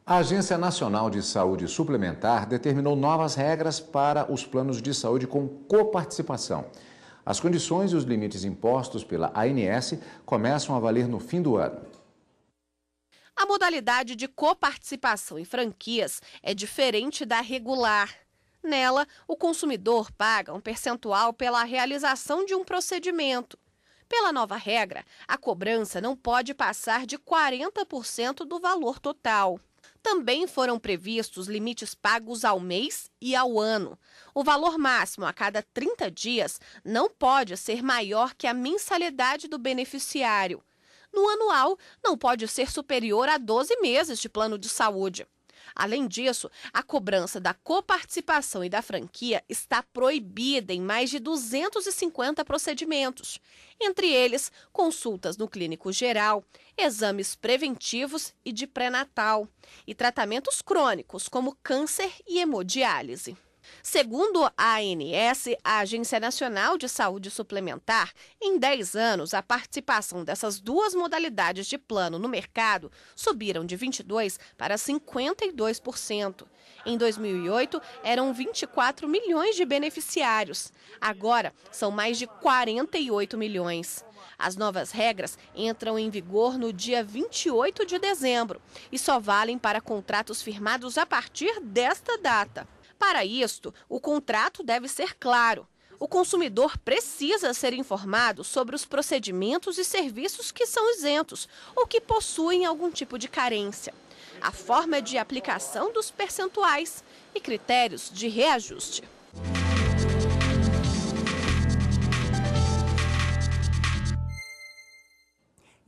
A Agência Nacional de Saúde Suplementar determinou novas regras para os planos de saúde com coparticipação. As condições e os limites impostos pela ANS começam a valer no fim do ano. A modalidade de coparticipação em franquias é diferente da regular. Nela, o consumidor paga um percentual pela realização de um procedimento. Pela nova regra, a cobrança não pode passar de 40% do valor total. Também foram previstos limites pagos ao mês e ao ano. O valor máximo a cada 30 dias não pode ser maior que a mensalidade do beneficiário. No anual, não pode ser superior a 12 meses de plano de saúde. Além disso, a cobrança da coparticipação e da franquia está proibida em mais de 250 procedimentos. Entre eles, consultas no clínico geral, exames preventivos e de pré-natal, e tratamentos crônicos como câncer e hemodiálise. Segundo a ANS, a Agência Nacional de Saúde Suplementar, em 10 anos, a participação dessas duas modalidades de plano no mercado subiram de 22% para 52%. Em 2008, eram 24 milhões de beneficiários. Agora, são mais de 48 milhões. As novas regras entram em vigor no dia 28 de dezembro e só valem para contratos firmados a partir desta data. Para isto, o contrato deve ser claro. O consumidor precisa ser informado sobre os procedimentos e serviços que são isentos ou que possuem algum tipo de carência, a forma de aplicação dos percentuais e critérios de reajuste.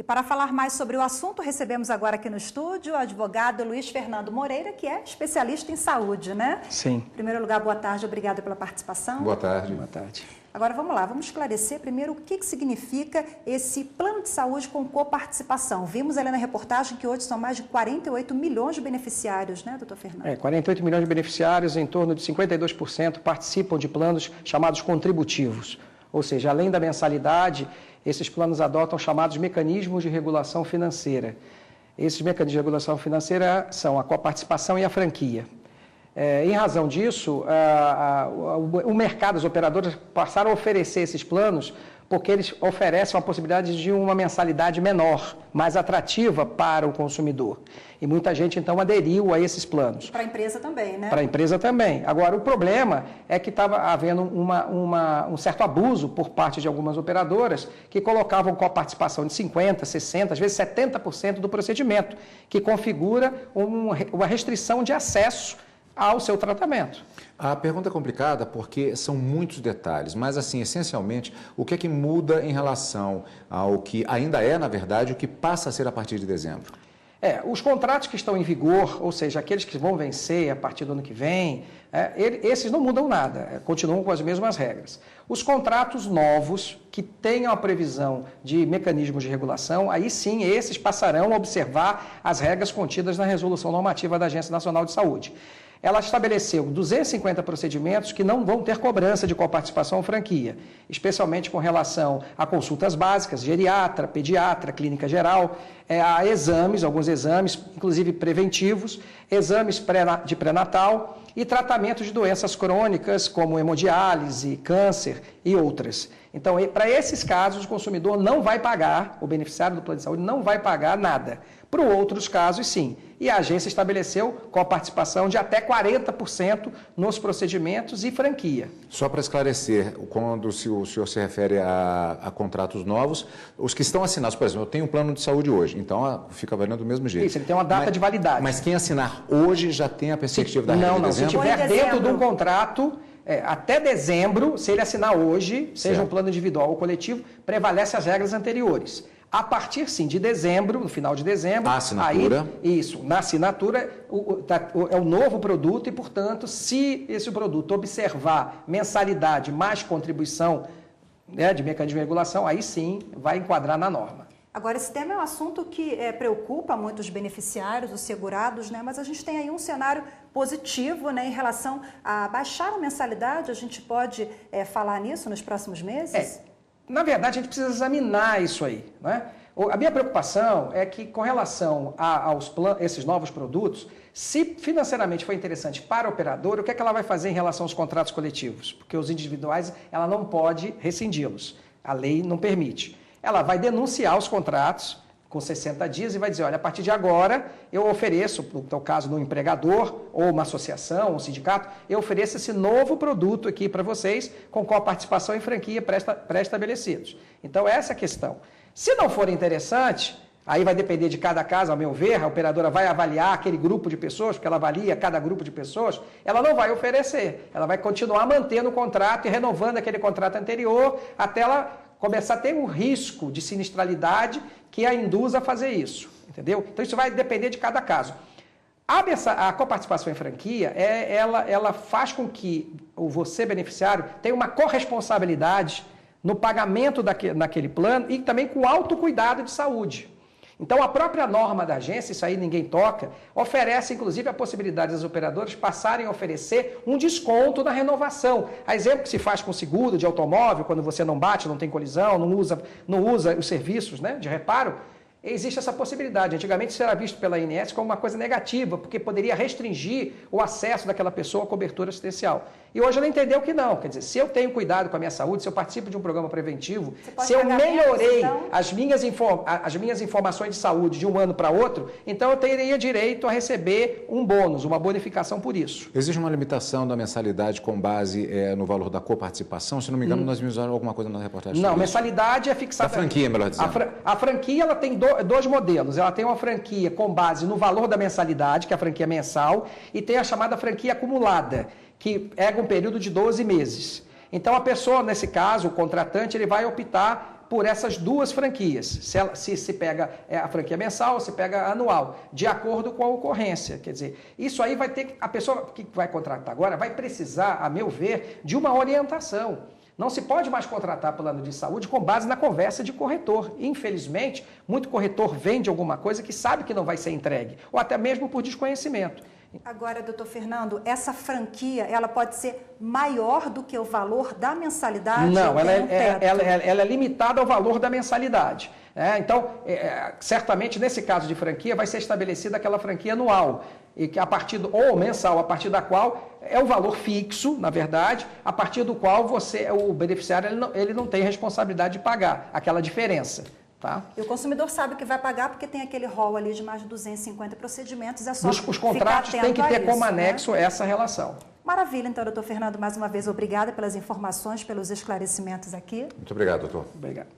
E para falar mais sobre o assunto, recebemos agora aqui no estúdio o advogado Luiz Fernando Moreira, que é especialista em saúde, né? Sim. Em primeiro lugar, boa tarde, obrigada pela participação. Boa tarde. Boa tarde. Agora vamos lá, vamos esclarecer primeiro o que significa esse plano de saúde com coparticipação. Vimos ali na reportagem que hoje são mais de 48 milhões de beneficiários, né, doutor Fernando? 48 milhões de beneficiários, em torno de 52% participam de planos chamados contributivos. Ou seja, além da mensalidade, esses planos adotam chamados mecanismos de regulação financeira. Esses mecanismos de regulação financeira são a coparticipação e a franquia. Em razão disso, o mercado, as operadoras passaram a oferecer esses planos porque eles oferecem a possibilidade de uma mensalidade menor, mais atrativa para o consumidor. E muita gente, então, aderiu a esses planos. E para a empresa também, né? Para a empresa também. Agora, o problema é que estava havendo um certo abuso por parte de algumas operadoras que colocavam com a participação de 50%, 60%, às vezes 70% do procedimento, que configura uma restrição de acesso ao seu tratamento. A pergunta é complicada porque são muitos detalhes, mas assim, essencialmente, o que é que muda em relação ao que ainda é, na verdade, o que passa a ser a partir de dezembro? Os contratos que estão em vigor, ou seja, aqueles que vão vencer a partir do ano que vem, esses não mudam nada, continuam com as mesmas regras. Os contratos novos, que tenham a previsão de mecanismos de regulação, aí sim, esses passarão a observar as regras contidas na resolução normativa da Agência Nacional de Saúde. Ela estabeleceu 250 procedimentos que não vão ter cobrança de coparticipação ou franquia, especialmente com relação a consultas básicas, geriatra, pediatra, clínica geral, a exames, alguns exames, inclusive preventivos, exames de pré-natal e tratamento de doenças crônicas como hemodiálise, câncer e outras. Então, para esses casos, o consumidor não vai pagar, o beneficiário do plano de saúde não vai pagar nada. Para outros casos, sim. E a agência estabeleceu com a participação de até 40% nos procedimentos e franquia. Só para esclarecer, quando o senhor se refere a contratos novos, os que estão assinados, por exemplo, eu tenho um plano de saúde hoje, então fica valendo do mesmo jeito. Isso, ele tem uma data de validade. Mas quem assinar hoje já tem a perspectiva da regra de dezembro? Se estiver dentro de um contrato, até dezembro, se ele assinar hoje, seja um plano individual ou coletivo, prevalece as regras anteriores. A partir, sim, de dezembro, no final de dezembro... A assinatura. Aí, isso, na assinatura é o novo produto e, portanto, se esse produto observar mensalidade mais contribuição, né, de mecanismo de regulação, aí sim vai enquadrar na norma. Agora, esse tema é um assunto que preocupa muitos beneficiários, os segurados, né? Mas a gente tem aí um cenário positivo, né, em relação a baixar a mensalidade. A gente pode falar nisso nos próximos meses? Na verdade, a gente precisa examinar isso aí, né? A minha preocupação é que, com relação aos esses novos produtos, se financeiramente for interessante para a operadora, o que é que ela vai fazer em relação aos contratos coletivos? Porque os individuais, ela não pode rescindi-los. A lei não permite. Ela vai denunciar os contratos com 60 dias e vai dizer, olha, a partir de agora eu ofereço, no teu caso, no empregador, ou uma associação, um sindicato, eu ofereço esse novo produto aqui para vocês, com coparticipação em franquia pré-estabelecidos. Então, essa é a questão. Se não for interessante, aí vai depender de cada caso, ao meu ver, a operadora vai avaliar aquele grupo de pessoas, porque ela avalia cada grupo de pessoas, ela não vai oferecer, ela vai continuar mantendo o contrato e renovando aquele contrato anterior, até ela começar a ter um risco de sinistralidade que a induza a fazer isso, entendeu? Então, isso vai depender de cada caso. A coparticipação em franquia, ela faz com que você, beneficiário, tenha uma corresponsabilidade no pagamento naquele plano e também com autocuidado de saúde. Então, a própria norma da agência, isso aí ninguém toca, oferece, inclusive, a possibilidade das operadoras passarem a oferecer um desconto na renovação. A exemplo que se faz com seguro de automóvel, quando você não bate, não tem colisão, não usa os serviços, né, de reparo, existe essa possibilidade. Antigamente isso era visto pela ANS como uma coisa negativa, porque poderia restringir o acesso daquela pessoa à cobertura assistencial. E hoje ela entendeu que não. Quer dizer, se eu tenho cuidado com a minha saúde, se eu participo de um programa preventivo, se eu melhorei as minhas informações de saúde de um ano para outro, então eu teria direito a receber um bônus, uma bonificação por isso. Existe uma limitação da mensalidade com base no valor da coparticipação? Se não me engano, nós vimos alguma coisa na reportagem. Não, mensalidade é fixada... Da franquia, melhor dizendo. A franquia ela tem dois modelos. Ela tem uma franquia com base no valor da mensalidade, que é a franquia mensal, e tem a chamada franquia acumulada, que é um período de 12 meses. Então, a pessoa, nesse caso, o contratante, ele vai optar por essas duas franquias. Se pega a franquia mensal ou se pega anual, de acordo com a ocorrência. Quer dizer, isso aí vai ter... A pessoa que vai contratar agora vai precisar, a meu ver, de uma orientação. Não se pode mais contratar plano de saúde com base na conversa de corretor. Infelizmente, muito corretor vende alguma coisa que sabe que não vai ser entregue, ou até mesmo por desconhecimento. Agora, doutor Fernando, essa franquia, ela pode ser maior do que o valor da mensalidade? Não, ela é limitada ao valor da mensalidade. Então, certamente, nesse caso de franquia, vai ser estabelecida aquela franquia anual, e que ou mensal, a partir da qual é o valor fixo, na verdade, a partir do qual o beneficiário, ele não tem responsabilidade de pagar aquela diferença. Tá? E o consumidor sabe que vai pagar porque tem aquele rol ali de mais de 250 procedimentos. É só os contratos têm que ter como anexo essa relação. Maravilha, então, doutor Fernando, mais uma vez, obrigada pelas informações, pelos esclarecimentos aqui. Muito obrigado, doutor. Obrigado.